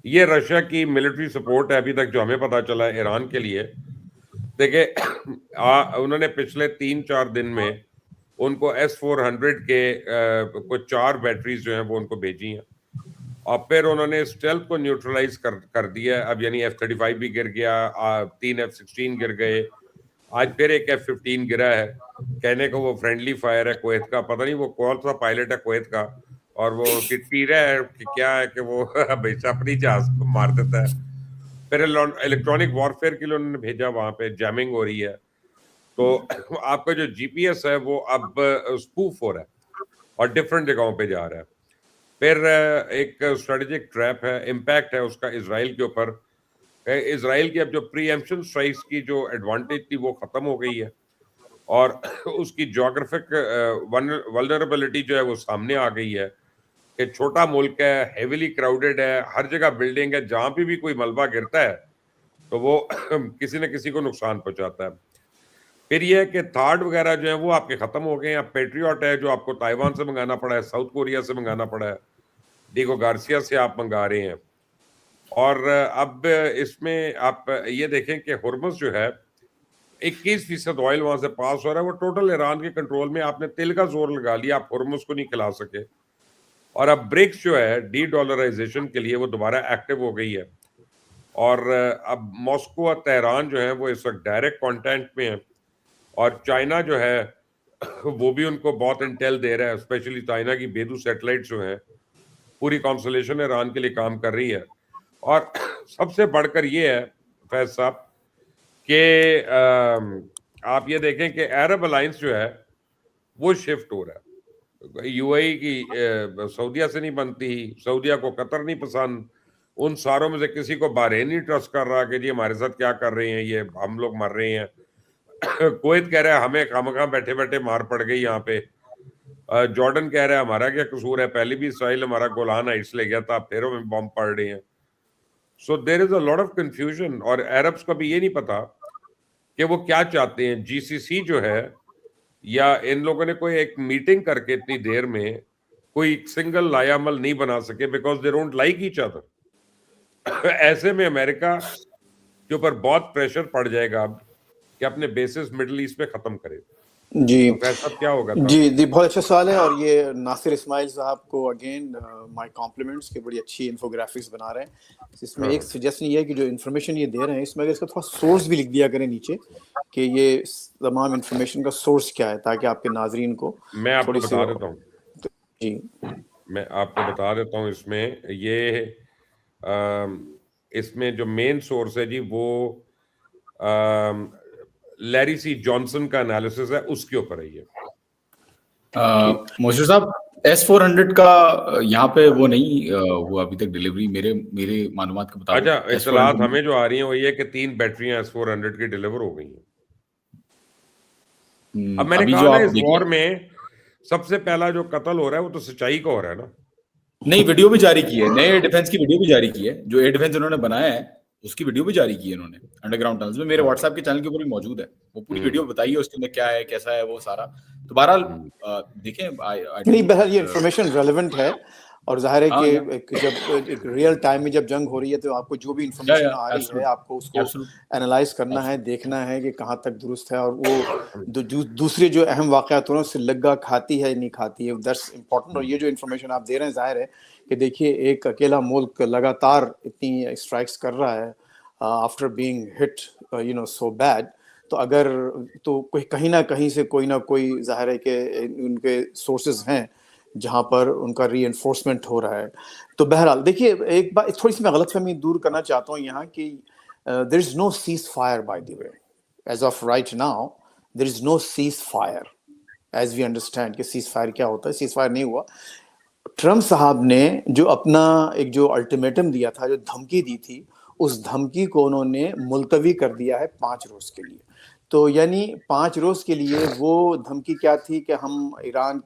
یہ رشیا کی military support ہے ابھی تک جو ہمیں پتا چلا ہے ایران کے لیے. دیکھیں انہوں نے پچھلے 3-4 دن میں ان کو S-400 کے کچھ 4 بیٹریز جو ہیں وہ ان کو بھیجی ہیں, اور پھر انہوں نے اسٹیلتھ کو نیوٹرلائز کر دیا. اب یعنی F-35 بھی گر گیا, 3 F-16 گر گئے, آج پھر ایک F-15 گرا ہے. کہنے کو وہ فرینڈلی فائر ہے کویت کا, پتہ نہیں وہ کون سا پائلٹ ہے کویت کا, اور وہ ٹیرا ہے کہ کیا ہے کہ وہ ہمیشہ اپنی جہاز کو مار دیتا ہے. پھر الیکٹرانک وارفیئر کے لیے انہوں نے بھیجا, وہاں پہ جیمنگ ہو رہی ہے. تو آپ کا جو GPS ہے وہ اب اسپوف ہو رہا ہے اور ڈفرینٹ جگہوں پہ جا رہا ہے. پھر ایک اسٹریٹجک ٹریپ ہے, امپیکٹ ہے اس کا اسرائیل کے اوپر. اسرائیل کی اب جو پری ایمپشن اسٹرائکس کی جو ایڈوانٹیج تھی وہ ختم ہو گئی ہے, اور اس کی جیوگرافک ولنریبلٹی جو ہے وہ سامنے آ گئی ہے کہ چھوٹا ملک ہے, ہیویلی کراؤڈڈ ہے, ہر جگہ بلڈنگ ہے, جہاں پہ بھی کوئی ملبہ گرتا ہے تو وہ کسی نہ کسی کو نقصان پہنچاتا ہے. پھر یہ ہے کہ تھارڈ وغیرہ جو ہیں وہ آپ کے ختم ہو گئے ہیں. اب پیٹریوٹ ہے جو آپ کو تائیوان سے منگانا پڑا ہے, ساؤتھ کوریا سے منگانا پڑا ہے, ڈیگو گارسیا سے آپ منگا رہے ہیں. اور اب اس میں آپ یہ دیکھیں کہ ہرمز جو ہے 21% آئل وہاں سے پاس ہو رہا ہے, وہ ٹوٹل ایران کے کنٹرول میں. آپ نے تیل کا زور لگا لیا, آپ ہرمز کو نہیں کھلا سکے. اور اب برکس جو ہے ڈی ڈالرائزیشن کے لیے وہ دوبارہ ایکٹیو ہو گئی ہے, اور اب ماسکو اور تہران جو ہیں وہ اس وقت ڈائریکٹ کانٹیکٹ میں ہیں, اور چائنا جو ہے وہ بھی ان کو بہت انٹیل دے رہا ہے. اسپیشلی چائنا کی بیدو سیٹلائٹ جو ہیں, پوری کانسٹیلیشن ایران کے لیے کام کر رہی ہے. اور سب سے بڑھ کر یہ ہے فیض صاحب کہ آپ یہ دیکھیں کہ عرب الائنس جو ہے وہ شفٹ ہو رہا ہے. UAE کی سعودیہ سے نہیں بنتی, سعودیہ کو قطر نہیں پسند, ان ساروں میں سے کسی کو بحرین نہیں ٹرسٹ کر رہا کہ جی ہمارے ساتھ کیا کر رہے ہیں یہ, ہم لوگ مر رہے ہیں. کویت کہہ رہا ہے ہمیں خامخواہ بیٹھے بیٹھے مار پڑ گئی یہاں پہ. جارڈن کہہ رہا ہے ہمارا کیا قصور ہے, پہلے بھی اسرائیل ہمارا گولان ہائٹس لے گیا تھا, پھر ہمیں بم پڑ رہے ہیں. سو دیر از اے لاٹ آف کنفیوژن. اور عربس کو بھی یہ نہیں پتا کہ وہ کیا چاہتے ہیں. GCC جو ہے, یا ان لوگوں نے کوئی ایک میٹنگ کر کے اتنی دیر میں کوئی سنگل لایا عمل نہیں بنا سکے, because they don't like each other. ایسے میں امریکہ کے اوپر بہت پریشر پڑ جائے گا اب کہ اپنے بیسز مڈل ایسٹ میں ختم کرے. جی تو فیصلہ کیا ہوگا تھا؟ جی بہت اچھا سوال ہے. اور یہ ناصر اسماعیل صاحب کو اگین مائی کمپلیمنٹس کہ بڑی اچھی انفوگرافکس بنا رہے ہیں. اس میں ایک سجیشن یہ ہے کہ جو انفارمیشن یہ دے رہے ہیں اس میں اگر اس کا تھوڑا سورس بھی لکھ دیا کریں نیچے کہ یہ تمام انفارمیشن کا سورس کیا ہے, تاکہ آپ کے ناظرین کو میں آپ کو تھوڑی سی بتا دیتا ہوں. جی میں آپ کو بتا دیتا ہوں. اس میں یہ اس میں جو مین سورس ہے جی وہ لیری سی جانسن کا انالیسس ہے, اس کے اوپر ہے یہ. موشر صاحب S-400 کا یہاں پہ وہ نہیں ہوا ابھی تک ڈیلیوری میرے معلومات کے مطابق. اچھا, اطلاعات ہمیں جو آ رہی ہیں وہ یہ کہ 3 بیٹریاں S-400 کی ڈیلیور ہو گئی ہیں. اب میں نے کہا نا اس وار میں سب سے پہلا جو قتل ہو رہا ہے وہ تو سچائی کا ہو رہا ہے نا. نہیں, ویڈیو بھی جاری کی ہے, نئے ڈیفنس کی ویڈیو بھی جاری کی ہے, جو ایئر ڈیفنس انہوں نے بنایا ہے اس کی ویڈیو بھی جاری کی ہے انہوں نے انڈر گراؤنڈ ٹنلز میں. میرے واٹس ایپ کے چینل کے اوپر بھی موجود ہے, وہ پوری ویڈیو بتائی ہے اس کے اندر کیا ہے کیسا ہے وہ سارا. تو بہرحال دیکھیں, نہیں بہرحال یہ انفارمیشن ریلیونٹ ہے. اور ظاہر ہے کہ جب ایک ریئل ٹائم میں جب جنگ ہو رہی ہے تو آپ کو جو بھی انفارمیشن آ رہی ہے آپ کو اس کو انالائز کرنا ہے, دیکھنا ہے کہ کہاں تک درست ہے, اور وہ دوسرے جو اہم واقعات ہیں اس سے لگا کھاتی ہے نہیں کھاتی ہے, دیٹس امپورٹنٹ. اور یہ جو انفارمیشن آپ دے رہے ہیں ظاہر ہے کہ دیکھیے ایک اکیلا ملک لگاتار اتنی اسٹرائکس کر رہا ہے after being hit so bad, تو اگر تو کہیں نہ کہیں سے کوئی نہ کوئی ظاہر ہے کہ ان کے سورسز ہیں جہاں پر ان کا ری انفورسمنٹ ہو رہا ہے. تو بہرحال دیکھیے ایک بات تھوڑی سی میں غلط فہمی دور کرنا چاہتا ہوں یہاں کہ there is no ceasefire by the way as of right now. There is no ceasefire as we understand کہ سیز فائر کیا ہوتا ہے. سیز فائر نہیں ہوا. ٹرمپ صاحب نے جو اپنا ایک جو الٹیمیٹم دیا تھا, جو دھمکی دی تھی, اس دھمکی کو انہوں نے ملتوی کر دیا ہے 5 روز کے لیے. تو یعنی 5 روز کے لیے وہ دھمکی کیا تھی کہ ہم ایران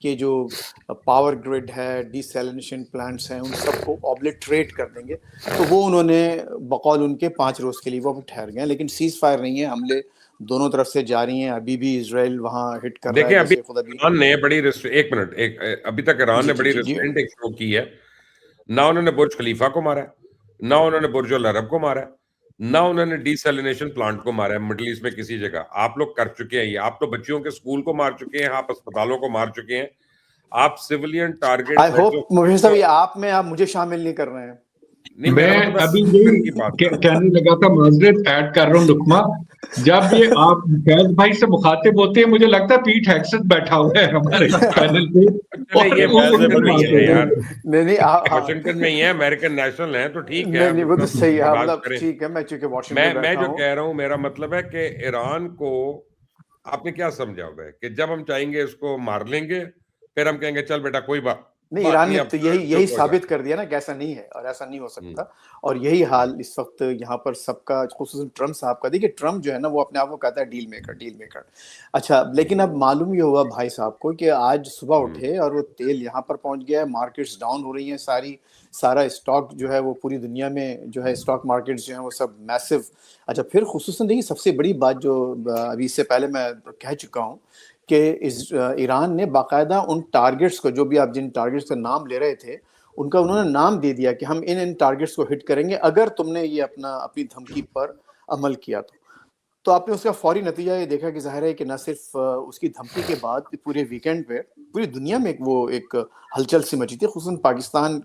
کے جو پاور گریڈ ہے, ڈی سیلینیشن پلانٹس ہیں, ان سب کو اوبلیٹریٹ کر دیں گے. تو وہ انہوں نے بقول ان کے 5 روز کے لیے وہ ٹھہر گئے, لیکن سیز فائر نہیں ہے. حملے دونوں طرف سے جاری ہیں, ابھی بھی اسرائیل وہاں ہٹ کر رہا ہے. دیکھیں ابھی ایران نے بڑی ایک منٹ ابھی تک ایران نے بڑی ریسٹرینٹ شو کی ہے. نہ انہوں نے برج خلیفہ کو مارا ہے، نہ انہوں نے برج العرب کو مارا ہے، نہ انہوں نے ڈیسیلینیشن پلانٹ کو مارا ہے مڈل ایسٹ میں کسی جگہ. آپ لوگ کر چکے ہیں یہ، آپ تو بچیوں کے اسکول کو مار چکے ہیں، آپ اسپتالوں کو مار چکے ہیں، آپ سیولین ٹارگیٹ. آئی ہوپ مجھے صاحب یہ آپ میں آپ مجھے شامل نہیں کر رہے ہیں. میں ابھی یہی کہنے لگا تھا، معذرت ایڈ کر رہا ہوں لقمہ، جب یہ آپ فیض بھائی سے مخاطب ہوتے ہیں مجھے لگتا ہے پیٹ ہیگسن بیٹھا ہوا ہے ہمارے پینل پہ. یہ واشنگٹن میں ہی ہے یار، نہیں واشنگٹن میں ہی ہے، امریکن نیشنل ہیں تو ٹھیک ہے. نہیں وہ تو صحیح ہے، مطلب ٹھیک ہے. میں چونکہ واشنگٹن میں جو کہہ رہا ہوں میرا مطلب ہے کہ ایران کو آپ نے کیا سمجھا ہوا ہے کہ جب ہم چاہیں گے اس کو مار لیں گے، پھر ہم کہیں گے چل بیٹا کوئی بات نہیں. ایران نے تو یہی ثابت کر دیا نا کہ ایسا نہیں ہے اور ایسا نہیں ہو سکتا. اور یہی حال اس وقت یہاں پر سب کا، خصوصاً ٹرمپ صاحب کا. دیکھیے ٹرمپ جو ہے نا وہ اپنے آپ کو کہتا ہے ڈیل میکر. اچھا لیکن اب معلوم یہ ہوا بھائی صاحب کو کہ آج صبح اٹھے اور وہ تیل یہاں پر پہنچ گیا ہے، مارکیٹس ڈاؤن ہو رہی ہیں، سارا اسٹاک جو ہے وہ پوری دنیا میں جو ہے اسٹاک مارکیٹس جو ہیں وہ سب میسو. اچھا پھر خصوصاً دیکھیے سب سے بڑی بات جو ابھی اس سے پہلے میں کہہ چکا ہوں کہ ایران نے باقاعدہ ان ٹارگیٹس کو، جو بھی آپ جن ٹارگیٹس کا نام لے رہے تھے، ان کا انہوں نے نام دے دیا کہ ہم ان ٹارگیٹس کو ہٹ کریں گے اگر تم نے یہ اپنی دھمکی پر عمل کیا. تو آپ نے اس کا فوری نتیجہ یہ دیکھا کہ ظاہر ہے کہ نہ صرف اس کی دھمکی کے بعد پورے ویکینڈ پہ پوری دنیا میں وہ ایک ہلچل سی مچی تھی. خصوصاً پاکستان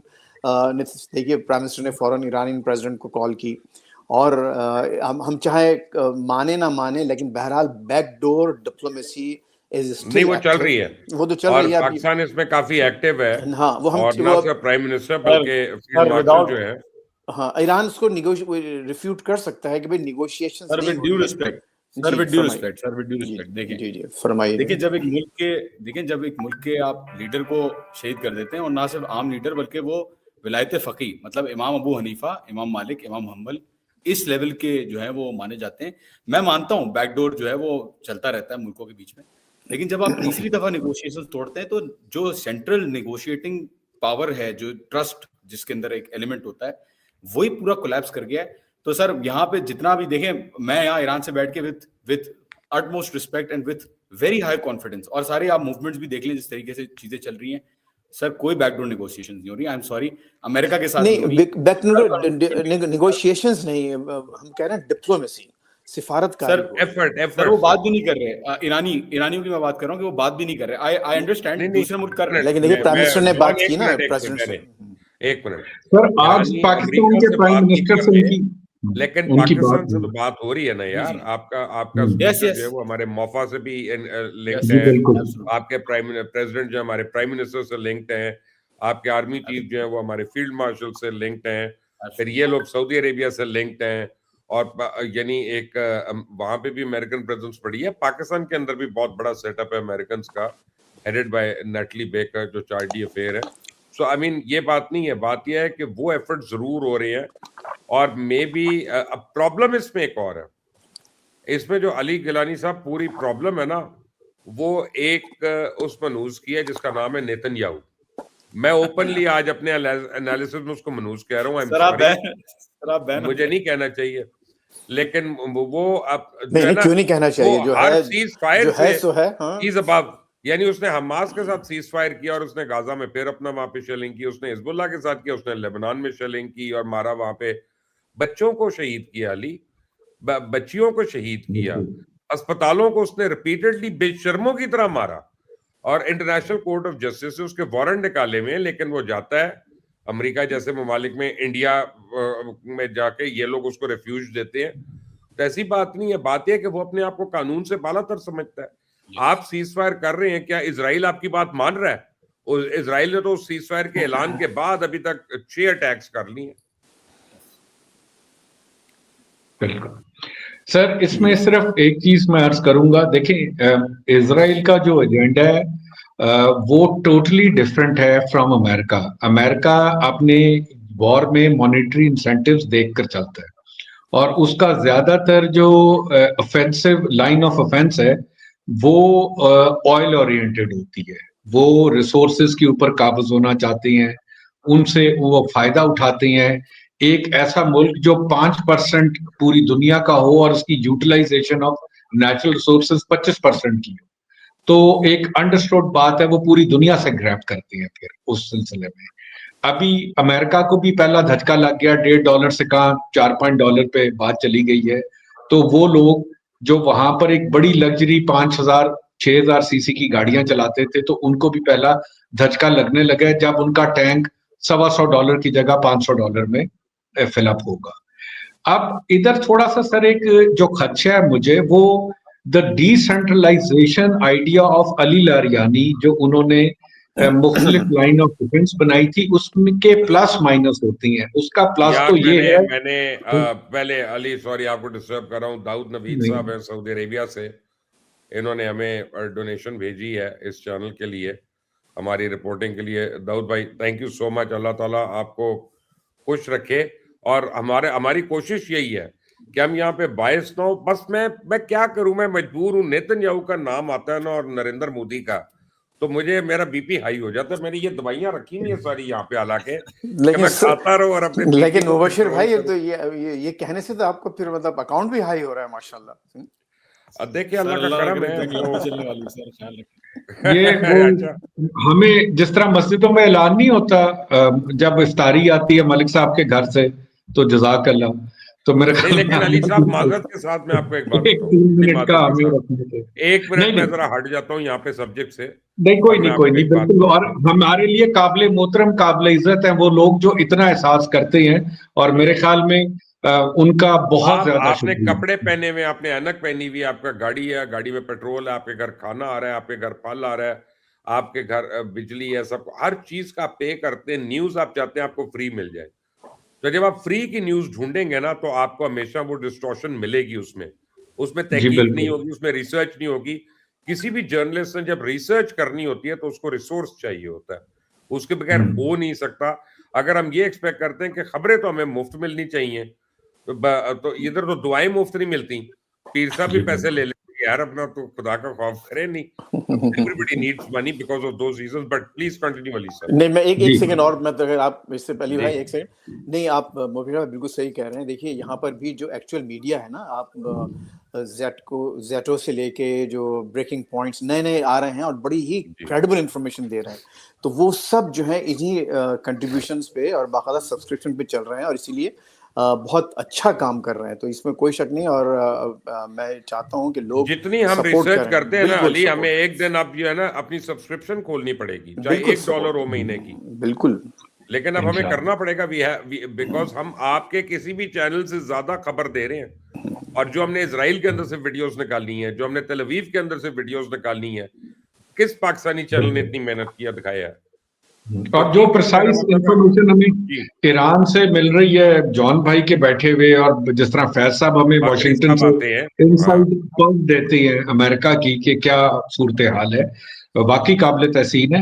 نے دیکھیے پرائم منسٹر نے فوراً ایرانی پریزیڈنٹ کو کال کی، اور ہم چاہے مانے نہ مانے لیکن بہرحال بیک ڈور ڈپلومیسی نہیں وہ چل رہی ہے، وہ تو چل رہی ہے. پاکستان اس میں کافی ایکٹیو ہے. ہاں وہ اور نہ صرف پرائم منسٹر بلکہ فیلڈ مارشل جو ہے، ہاں ایران اس کو ریفیوٹ کر سکتا ہے کہ بھئی نیگوشیشنز نہیں ہو رہی ہیں. دیکھیں جب ایک ملک کے آپ لیڈر کو شہید کر دیتے ہیں، اور نہ صرف عام لیڈر بلکہ وہ ولایت فقیہ، مطلب امام ابو حنیفہ، امام مالک، امام حنبل، اس لیول کے جو ہے وہ مانے جاتے ہیں. میں مانتا ہوں بیک ڈور جو ہے وہ چلتا رہتا ہے ملکوں کے بیچ میں، لیکن جب آپ تیسری دفعہ نیگوشیشن توڑتے ہیں تو جو سینٹرل نیگوشیٹنگ پاور ہے، جو ٹرسٹ جس کے اندر ایک ایلیمنٹ ہوتا ہے، وہی پورا کولیپس کر گیا ہے. تو سر یہاں پہ جتنا بھی دیکھیں، میں یہاں ایران سے بیٹھ کے with utmost respect and with very high confidence، اور سارے آپ موومنٹس بھی دیکھ لیں جس طریقے سے چیزیں چل رہی ہیں، سر کوئی بیک ڈور نیگوشیشن نہیں ہو رہی. آئی ایم سوری، امریکہ کے ساتھ نہیں نیگوشیشنز نہیں، ہم کہہ رہے ہیں ڈپلومیسی، سفارت کا سر وہ بات بھی نہیں کر رہے. ایرانیوں کی میں بات کر رہا ہوں کہ وہ بات بھی نہیں کر رہے. آئی انڈرسٹینڈ دوسرے ملک کر رہے ہیں، لیکن دیکھیے پرائم منسٹر نے بات کی نا پریزیڈنٹ سے. ایک منٹ سر آج پاکستان کے پرائم منسٹر سے لیکن پاکستان سے تو بات ہو رہی ہے نا یار. آپ کا جو ہے وہ ہمارے موفا سے بھی لنکڈ ہے، آپ کے پریزیڈنٹ جو ہمارے پرائم منسٹر سے لنکڈ ہیں، آپ کے آرمی چیف جو ہیں وہ ہمارے فیلڈ مارشل سے لنکڈ ہیں، پھر یہ لوگ سعودی عربیہ سے لنکڈ ہیں، اور یعنی ایک وہاں پہ بھی امریکن پریزنس پڑی ہے. پاکستان کے اندر بھی بہت بڑا سیٹ اپ ہے امریکنس کا، ہیڈڈ بائی نیٹلی بیکر جو چارٹی افیئر ہے. سو آئی مین یہ بات نہیں ہے، بات یہ ہے کہ وہ ایفرٹ ضرور ہو رہے ہیں. اور مے بی پرابلم اس میں ایک اور ہے، اس میں جو علی گیلانی صاحب پوری پرابلم ہے نا، وہ ایک اس منوز کی ہے جس کا نام ہے نیتن یاہو. میں اوپنلی آج اپنے انالیسس میں اس کو منوز کہہ رہا ہوں، مجھے نہیں کہنا چاہیے، لیکن وہ کیوں نہیں کہنا چاہیے، جو ہر سیز فائر ہے از ابو. یعنی اس نے حماس کے ساتھ سیز فائر کیا اور اس نے غازہ میں پھر اپنا وہاں پہ شیلنگ کی، اس نے حزب اللہ کے ساتھ کیا، اس نے لبنان میں شیلنگ کی اور مارا، وہاں پہ بچوں کو شہید کیا، علی بچیوں کو شہید کیا، اسپتالوں کو اس نے ریپیٹڈلی بے شرموں کی طرح مارا، اور انٹرنیشنل کورٹ آف جسٹس سے اس کے وارنٹ نکالے ہوئے ہیں، لیکن وہ جاتا ہے امریکہ جیسے ممالک میں، انڈیا میں جا کے یہ لوگ اس کو ریفیوج دیتے ہیں. تو ایسی بات نہیں ہے، بات یہ کہ وہ اپنے آپ کو قانون سے بالا تر سمجھتا ہے. آپ سیز فائر کر رہے ہیں، کیا اسرائیل آپ کی بات مان رہا ہے؟ اسرائیل نے تو سیز فائر کے اعلان کے بعد ابھی تک 6 اٹیکس کر لی ہیں. بالکل سر، اس میں صرف ایک چیز میں عرض کروں گا. دیکھیں اسرائیل کا جو ایجنڈا ہے وہ ٹوٹلی ڈفرینٹ ہے فرام امریکہ. امریکہ اپنے وار میں مانیٹری انسینٹیوز دیکھ کر چلتا ہے، اور اس کا زیادہ تر جو افینسو لائن آف افینس ہے وہ آئل اورینٹڈ ہوتی ہے. وہ ریسورسز کے اوپر قابض ہونا چاہتے ہیں، ان سے وہ فائدہ اٹھاتے ہیں. ایک ایسا ملک جو 5% پوری دنیا کا ہو اور اس کی یوٹیلائزیشن آف نیچرل ریسورسز 25% کی ہو، تو ایک انڈرسٹوڈ بات ہے وہ پوری دنیا سے گریب کرتے ہیں. پھر اس سلسلے میں ابھی امریکہ کو بھی پہلا دھچکا لگ گیا, $1.5 سے کہاں $4 پہ بات چلی گئی ہے. تو وہ لوگ جو وہاں پر ایک بڑی لگژری 5,000-6,000 سی سی کی گاڑیاں چلاتے تھے, تو ان کو بھی پہلا دھچکا لگنے لگا ہے جب ان کا ٹینک $125 کی جگہ $500 میں فل اپ ہوگا. اب ادھر تھوڑا سا سر ایک جو خدشہ ہے مجھے, وہ the decentralization idea of Ali Larijani, جو انہوں نے مختلف لائن آف ڈیفنس بنائی تھی, اس کے پلس مائنس ہوتی ہیں. اس کا پلس تو یہ ہے, میں نے پہلے علی سوری آپ کو ڈسٹرب کر رہا ہوں, داؤد نوید صاحب ہیں سعودی عربیہ سے, انہوں نے ہمیں ڈونیشن بھیجی ہے اس چینل کے لیے, ہماری رپورٹنگ کے لیے. داؤد بھائی تھینک یو سو مچ, اللہ تعالیٰ آپ کو خوش رکھے. اور ہماری کوشش یہی ہے کہ ہم یہاں پہ باعث نہ ہو. بس میں کیا کروں, میں مجبور ہوں. نیتن یاہو کا نام آتا ہے نا اور نریندر مودی کا, تو مجھے میرا بی پی ہائی ہو جاتا ہے. میں نے یہ دوائیاں رکھی ہوئی ہیں ساری یہاں پہ حالانکہ کہ میں کھاتا رہوں اور اپنے. لیکن مبشر بھائی تو یہ کہنے سے تو آپ کو پھر مطلب اکاؤنٹ بھی ہائی ہو رہا ہے ماشاءاللہ. دیکھیں اللہ کا کرم ہے. یہ ہمیں جس طرح مسجدوں میں اعلان نہیں ہوتا جب افطاری آتی ہے ملک صاحب کے گھر سے, تو جزاک اللہ. تو میرے خیال میں لیکن علی صاحب معذرت کے ساتھ میں آپ کو ایک بات بتاؤں, 1 منٹ میں ذرا ہٹ جاتا ہوں یہاں پہ سبجیکٹ سے. نہیں کوئی نہیں بالکل. اور ہمارے لیے قابل محترم قابل عزت ہیں وہ لوگ جو اتنا احساس کرتے ہیں, اور میرے خیال میں ان کا بہت زیادہ آپ نے کپڑے پہنے ہوئے, آپ نے اینک پہنی ہوئی, آپ کا گاڑی ہے, گاڑی میں پیٹرول ہے, آپ کے گھر کھانا آ رہا ہے, آپ کے گھر پھل آ رہا ہے, آپ کے گھر بجلی ہے, سب ہر چیز کا آپ پے کرتے ہیں. نیوز آپ چاہتے ہیں آپ کو فری مل جائے, تو جب آپ فری کی نیوز ڈھونڈیں گے نا تو آپ کو ہمیشہ وہ ڈسٹورشن ملے گی. اس میں تحقیق نہیں ہوگی, اس میں ریسرچ نہیں ہوگی. کسی بھی جرنلسٹ نے جب ریسرچ کرنی ہوتی ہے تو اس کو ریسورس چاہیے ہوتا ہے, اس کے بغیر ہو نہیں سکتا. اگر ہم یہ ایکسپیکٹ کرتے ہیں کہ خبریں تو ہمیں مفت ملنی چاہیے, تو ادھر تو دعائیں مفت نہیں ملتی. پیر صاحب بھی پیسے لے لیتے یار اپنا, تو خدا کا خوف کرے نہیں. Everybody needs money because of those reasons, but please continue علی صاحب. نہیں میں ایک سیکنڈ اور, میں اگر آپ اس سے پہلی بھائی ایک سیکنڈ, نہیں آپ مبشر بالکل صحیح کہہ رہے ہیں. دیکھیے یہاں پر بھی جو ایکچوئل میڈیا ہے نا, آپ زیٹو سے لے کے جو بریکنگ پوائنٹس نئے آ رہے ہیں اور بڑی ہی کریڈیبل انفارمیشن دے رہے ہیں, تو وہ سب جو ہے انہی کنٹریبیوشنز پہ اور باقاعدہ سبسکرپشن پہ چل رہے ہیں, اور اسی لیے بہت اچھا کام کر رہے ہیں. تو اس میں کوئی شک نہیں, اور میں چاہتا ہوں کہ لوگ جتنی ہم ریسرچ کرتے ہیں نا علی, ہمیں ایک دن اب جو ہے نا اپنی سبسکرپشن کھولنی پڑے گی, چاہے $1 ہو مہینے کی. بالکل, لیکن اب ہمیں کرنا پڑے گا, بیکاز ہم آپ کے کسی بھی چینل سے زیادہ خبر دے رہے ہیں. اور جو ہم نے اسرائیل کے اندر سے ویڈیوز نکالنی ہے, جو ہم نے تل اویو کے اندر سے ویڈیوز نکالنی ہے, کس پاکستانی چینل نے اتنی محنت کیا دکھایا ہے. اور جو پرسائز انفارمیشن ہمیں ایران سے مل رہی ہے جان بھائی کے بیٹھے ہوئے, اور جس طرح فیض صاحب ہمیں واشنگٹن سے انسائٹ پلس دیتے ہیں امریکہ کی کہ کیا صورتحال ہے, باقی قابل تحسین ہے.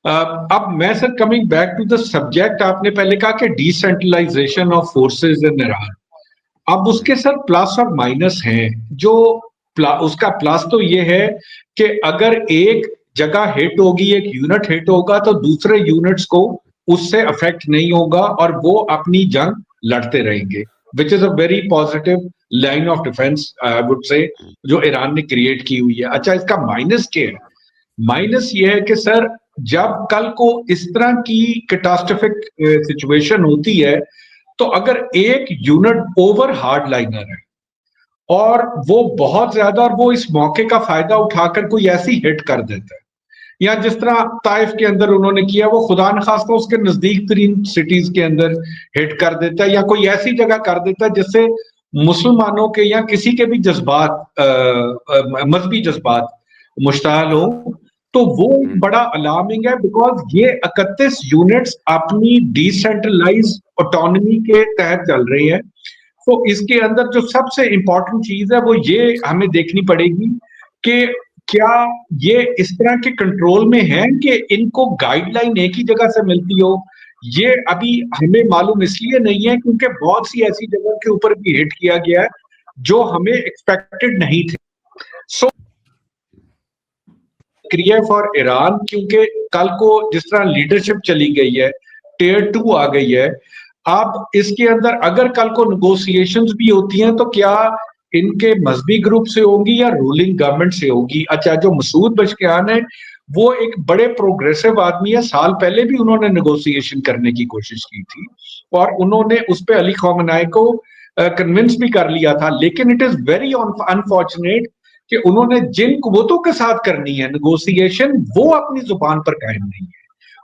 اب میں sir coming back to the subject, آپ نے پہلے کہا کہ decentralization of forces in Iran. اب اس کے سر پلس اور مائنس ہیں. جو اس کا پلس تو یہ ہے کہ اگر ایک جگہ ہٹ ہوگی, ایک یونٹ ہٹ ہوگا, تو دوسرے یونٹس کو اس سے افیکٹ نہیں ہوگا اور وہ اپنی جنگ لڑتے رہیں گے, which is a very positive line of defense I would say جو ایران نے کریٹ کی ہوئی ہے. اچھا اس کا مائنس کیا ہے؟ مائنس یہ ہے کہ سر جب کل کو اس طرح کی کیٹاسٹروفک سچویشن ہوتی ہے, تو اگر ایک یونٹ اوور ہارڈ لائنر ہے اور وہ بہت زیادہ, اور وہ اس موقع کا فائدہ اٹھا کر کوئی ایسی ہٹ کر دیتا ہے, یا جس طرح طائف کے اندر انہوں نے کیا, وہ خدا نخواستہ اس کے نزدیک ترین سٹیز کے اندر ہٹ کر دیتا ہے, یا کوئی ایسی جگہ کر دیتا ہے جس سے مسلمانوں کے یا کسی کے بھی جذبات, مذہبی جذبات مشتعل ہو, تو وہ بڑا الارمنگ ہے. بیکاز یہ 31 یونٹس اپنی ڈی سینٹرلائز آٹونومی کے تحت چل رہی ہے. تو اس کے اندر جو سب سے امپورٹنٹ چیز ہے وہ یہ ہمیں دیکھنی پڑے گی کہ کیا یہ اس طرح کے کنٹرول میں ہیں کہ ان کو گائیڈ لائن ایک ہی جگہ سے ملتی ہو. یہ ابھی ہمیں معلوم اس لیے نہیں ہے کیونکہ بہت سی ایسی جگہ کے اوپر بھی ہٹ کیا گیا ہے جو ہمیں ایکسپیکٹڈ نہیں تھے. سو فار ایران, کیونکہ کل کو جس طرح لیڈرشپ چلی گئی ہے, ٹیئر 2 آ گئی ہے, اب اس کے اندر اگر کل کو نیگوسیشنز بھی ہوتی ہیں تو کیا ان کے مذہبی گروپ سے ہوگی یا رولنگ گورنمنٹ سے ہوگی. اچھا جو مسعود پزشکیان ہے وہ ایک بڑے پروگریسو آدمی ہے, سال پہلے بھی انہوں نے نیگوسیشن کرنے کی کوشش کی تھی اور انہوں نے اس پہ علی خامنہئی کو کنونس بھی کر لیا تھا, لیکن اٹ از ویری انفارچونیٹ کہ انہوں نے جن قوتوں کے ساتھ کرنی ہے نیگوسیشن وہ اپنی زبان پر قائم نہیں ہے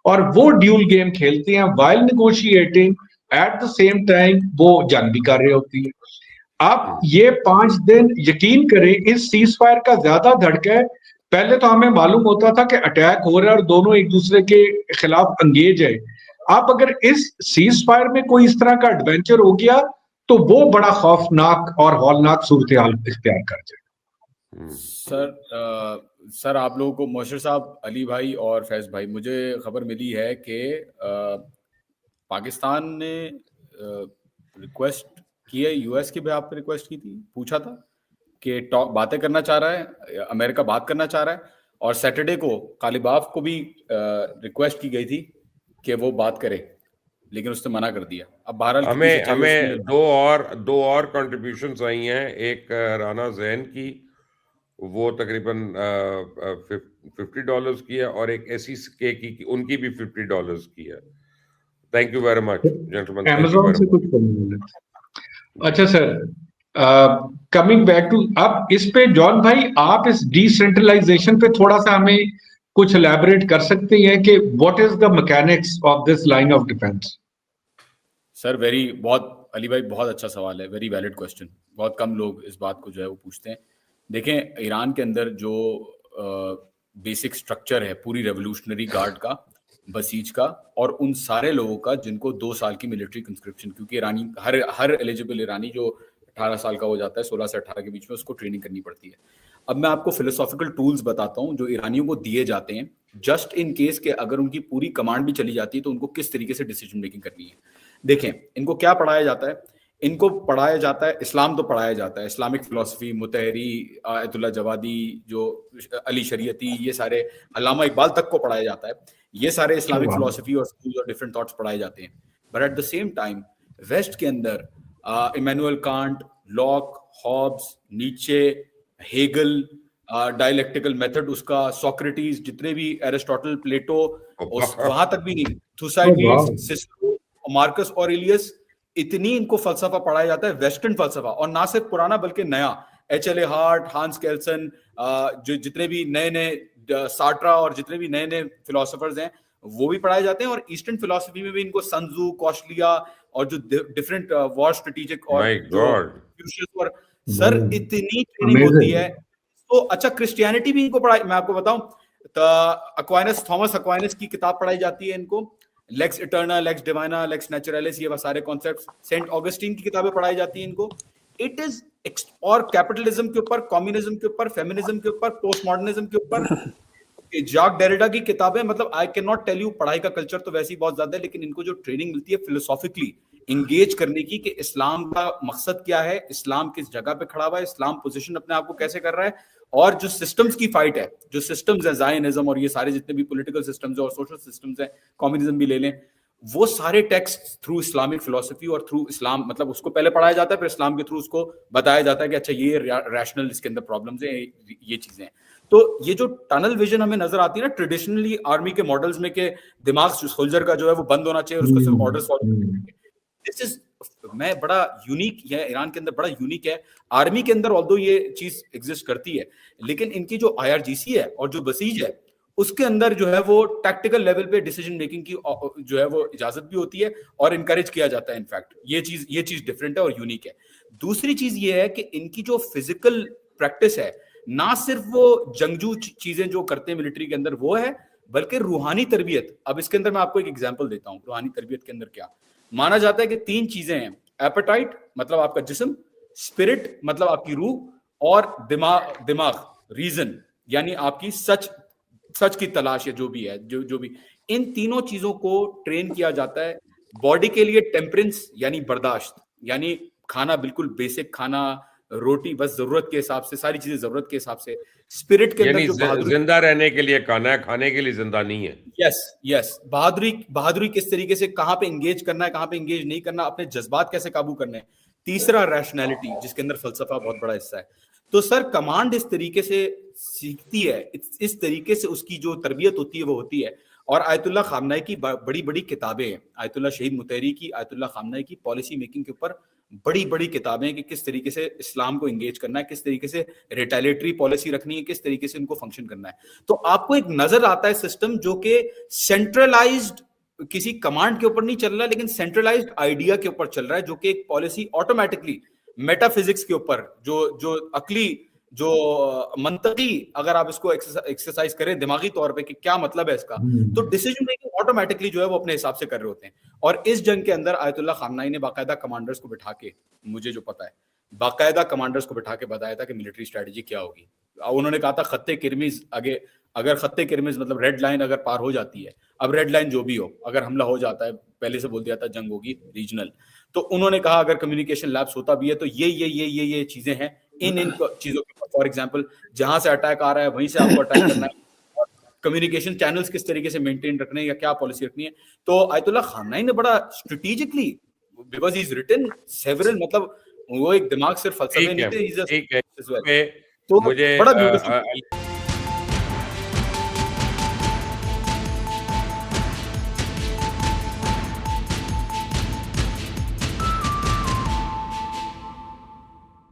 اور وہ ڈیول گیم کھیلتے ہیں while negotiating, at the same time وہ جنگ بھی کر رہے ہوتی ہے. آپ یہ 5 دن یقین کریں اس سیز فائر کا زیادہ دھڑکا ہے. پہلے تو ہمیں معلوم ہوتا تھا کہ اٹیک ہو رہا ہے اور دونوں ایک دوسرے کے خلاف انگیج ہے. آپ اگر اس سیز فائر میں کوئی اس طرح کا ایڈونچر ہو گیا تو وہ بڑا خوفناک اور ہولناک صورتحال اختیار کر جائے. سر آپ لوگوں کو موشر صاحب, علی بھائی اور فیض بھائی, مجھے خبر ملی ہے کہ پاکستان نے ریکویسٹ کی ہے یو ایس کی بھی, آپ نے ریکویسٹ کی تھی, پوچھا تھا کہ باتیں کرنا چاہ رہا ہے, امریکہ بات کرنا چاہ رہا ہے, اور سیٹرڈے کو غالباف کو بھی ریکویسٹ کی گئی تھی کہ وہ بات کرے, لیکن اس نے منع کر دیا. اب بہرحال ہمیں دو اور کنٹریبیوشنز آئی ہیں, ایک رانا زین کی وہ تقریباً $50 کی ہے, اور ایک ایسی کے کی ان کی بھی $50 کی ہے. Thank you very much gentlemen. Amazon سے کچھ کرنا. اچھا سر, کمنگ بیک ٹو, اب اس پہ جان بھائی آپ اس ڈی سینٹرلائزیشن پہ تھوڑا سا ہمیں کچھ الیبوریٹ کر سکتے ہیں کہ what is the mechanics of this line of defence. Sir بہت علی بھائی بہت اچھا سوال ہے, ویری ویلڈ کوسچن. بہت کم لوگ اس بات کو جو ہے وہ پوچھتے ہیں. دیکھیں ایران کے اندر جو بیسک سٹرکچر ہے پوری ریولوشنری گارڈ کا, بسیج کا, اور ان سارے لوگوں کا جن کو 2 سال کی ملٹری کنسکرپشن, کیونکہ ایرانی ہر ایلیجیبل ایرانی جو 18 سال کا ہو جاتا ہے 16 سے 18 کے بیچ میں, اس کو ٹریننگ کرنی پڑتی ہے. اب میں آپ کو فلسافیکل ٹولز بتاتا ہوں جو ایرانیوں کو دیے جاتے ہیں جسٹ ان کیس کہ اگر ان کی پوری کمانڈ بھی چلی جاتی ہے تو ان کو کس طریقے سے ڈیسیجن میکنگ کرنی ہے. دیکھیں ان کو کیا پڑھایا جاتا ہے, ان کو پڑھایا جاتا ہے اسلام تو پڑھایا جاتا ہے, اسلامک فلسفی, متحری, آیت اللہ جوادی, جو علی شریعتی, یہ سارے علامہ اقبال تک کو پڑھایا جاتا ہے. یہ سارے اسلامک فلسفی اور اسکول اور ڈفرینٹ تھاٹس پڑھائے جاتے ہیں. But at the same time west کے اندر Immanuel Kant, Locke, Hobbes, Nietzsche, Hegel, dialectical method اس کا, سوکریٹیز, جتنے بھی ایرسٹوٹل, پلیٹو, وہاں تک بھی نہیں, تھوسائیڈیز, سسرو, مارکس اوریلیس, اتنی ان کو فلسفہ پڑھایا جاتا ہے, ویسٹرن فلسفہ, اور نہ صرف پرانا بلکہ نیا. H L A Hart, Hans Kelsen, جو جتنے بھی نئے سارٹرا اور جتنے بھی نئے فلاسفرز ہیں وہ بھی پڑھائے جاتے ہیں. اور ایسٹرن فلسفی میں بھی ان کو سنزو, کوشلیا, اور جو ڈفرینٹ وار اسٹریٹیجک اور سر اتنی ٹریننگ ہوتی ہے. تو اچھا کرسچینٹی بھی ان کو پڑھائی, میں آپ کو بتاؤں, اکوائنس, تھامس اکوائنس کی کتاب پڑھائی جاتی ہے ان کو, لیکس اٹرنا, لیکس ڈیوائنا, لیکس نیچرلس, یہ سارے کانسیپٹس. سینٹ آگسٹین کی کتابیں پڑھائی جاتی ہیں ان کو. اٹ از, اور کیپٹلزم کے اوپر, کمیونزم کے اوپر, فیمنزم کے اوپر, پوسٹ ماڈرنزم کے اوپر, جاک ڈیریڈا کی کتابیں. مطلب I can not tell you, پڑھائی کا کلچر تو ویسے ہی بہت زیادہ ہے, لیکن ان کو جو ٹریننگ ملتی ہے فلسافیکلی انگیج کرنے کی کہ اسلام کا مقصد کیا ہے, اسلام کس جگہ پہ کھڑا ہوا ہے, اسلام پوزیشن اپنے آپ کو کیسے کر رہا ہے, اور جو سسٹمز کی فائٹ ہے, جو سسٹمز ہیں, زائنزم اور یہ سارے جتنے بھی پولیٹیکل سسٹمز اور سوشل سسٹمز ہیں, کمیونزم بھی لے لیں, وہ سارے ٹیکسٹ تھرو اسلامک فلسفی اور تھرو اسلام, مطلب اس کو پہلے پڑھایا جاتا ہے, پھر اسلام کے تھرو اس کو بتایا جاتا ہے کہ اچھا یہ ریشنل, اس کے اندر پرابلمز ہیں, یہ چیزیں ہیں. تو یہ جو ٹنل ویژن ہمیں نظر آتی ہے نا ٹریڈیشنلی آرمی کے ماڈلز میں, کہ دماغ سولجر کا جو ہے وہ بند ہونا چاہیے اور اس کو صرف آرڈر فالو کرنے چاہیے. دس از میں بڑا یونیک ہے, ایران کے اندر بڑا یونیک ہے. آرمی کے اندر آلدو یہ چیز ایگزسٹ کرتی ہے, لیکن ان کی جو IRGC ہے اور جو بسیج ہے اس کے اندر جو ہے وہ ٹیکٹیکل لیول پہ ڈیسیجن میکنگ کی جو ہے وہ اجازت بھی ہوتی ہے اور انکریج کیا جاتا ہے. انفیکٹ یہ چیز ڈفرینٹ ہے اور یونیک ہے. دوسری چیز یہ ہے کہ ان کی جو فزیکل پریکٹس ہے, نہ صرف وہ جنگجو چیزیں جو کرتے ہیں ملٹری کے اندر وہ ہے, بلکہ روحانی تربیت. اب اس کے اندر میں آپ کو ایک ایگزامپل دیتا ہوں. روحانی تربیت کے اندر کیا مانا جاتا ہے کہ 3 چیزیں ہیں. ایپیٹائٹ مطلب آپ کا جسم, اسپرٹ مطلب آپ کی روح, اور دماغ ریزن یعنی آپ کی سچ کی تلاش ہے, جو بھی ہے, جو بھی. ان تینوں چیزوں کو ٹرین کیا جاتا ہے. باڈی کے لیے ٹیمپرنس یعنی برداشت, یعنی کھانا بالکل بیسک کھانا, روٹی بس ضرورت کے حساب سے, ساری چیزیں ضرورت کے حساب سے. اسپرٹ کے اندر جو زندہ رہنے کے لیے کھانا ہے, کھانے کے لیے زندہ نہیں ہے. یس بہادری کس طریقے سے, کہاں پہ انگیج کرنا ہے, کہاں پہ انگیج نہیں کرنا, اپنے جذبات کیسے قابو کرنے ہیں. تیسرا ریشنلٹی, جس کے اندر فلسفہ بہت بڑا حصہ ہے. تو سر کمانڈ اس طریقے سے سیکھتی ہے, اس طریقے سے اس کی جو تربیت ہوتی ہے وہ ہوتی ہے. اور آیت اللہ خامنائی کی بڑی بڑی کتابیں ہیں, آیت اللہ شہید مطہری کی, آیت اللہ خامنائی کی پالیسی میکنگ کے اوپر بڑی بڑی کتابیں کہ کس طریقے سے اسلام کو انگیج کرنا ہے, کس طریقے سے ریٹیلیٹری پالیسی رکھنی ہے, کس طریقے سے ان کو فنکشن کرنا ہے. تو آپ کو ایک نظر آتا ہے سسٹم جو کہ سینٹرلائزڈ کسی کمانڈ کے اوپر نہیں چل رہا ہے, لیکن سینٹرلائزڈ آئیڈیا کے اوپر چل رہا ہے, جو کہ ایک پالیسی آٹومیٹکلی میٹا فزکس کے اوپر جو عقلی, جو منطقی, اگر آپ اس کو ایکسرسائز کریں دماغی طور پہ کہ کیا مطلب ہے اس کا, تو ڈیسیجن میکنگ آٹومیٹکلی جو ہے وہ اپنے حساب سے کر رہے ہوتے ہیں. اور اس جنگ کے اندر آیت اللہ خامنائی نے باقاعدہ کمانڈرز کو بٹھا کے, مجھے جو پتا ہے باقاعدہ کمانڈرز کو بٹھا کے بتایا تھا کہ ملٹری اسٹریٹجی کیا ہوگی. انہوں نے کہا تھا خط کرمز, اگر خط کرمز مطلب ریڈ لائن اگر پار ہو جاتی ہے, اب ریڈ لائن جو بھی ہو, اگر حملہ ہو جاتا ہے, پہلے سے بول دیا تھا جنگ ہوگی ریجنل, تو انہوں نے کہا اگر کمیونیکیشن لیپس ہوتا بھی ہے تو یہ چیزیں ہیں, ان چیزوں کے اوپر, فار ایگزامپل جہاں سے اٹیک آ رہا ہے وہیں سے آپ کو اٹیک کرنا ہے, کمیونیکیشن چینلز کس طریقے سے مینٹین رکھنے ہیں یا کیا پالیسی رکھنی ہے. تو آیت اللہ خامنائی نے بڑا strategically, because he is written several, مطلب وہ ایک دماغ صرف فلسفے نہیں تھے, مجھے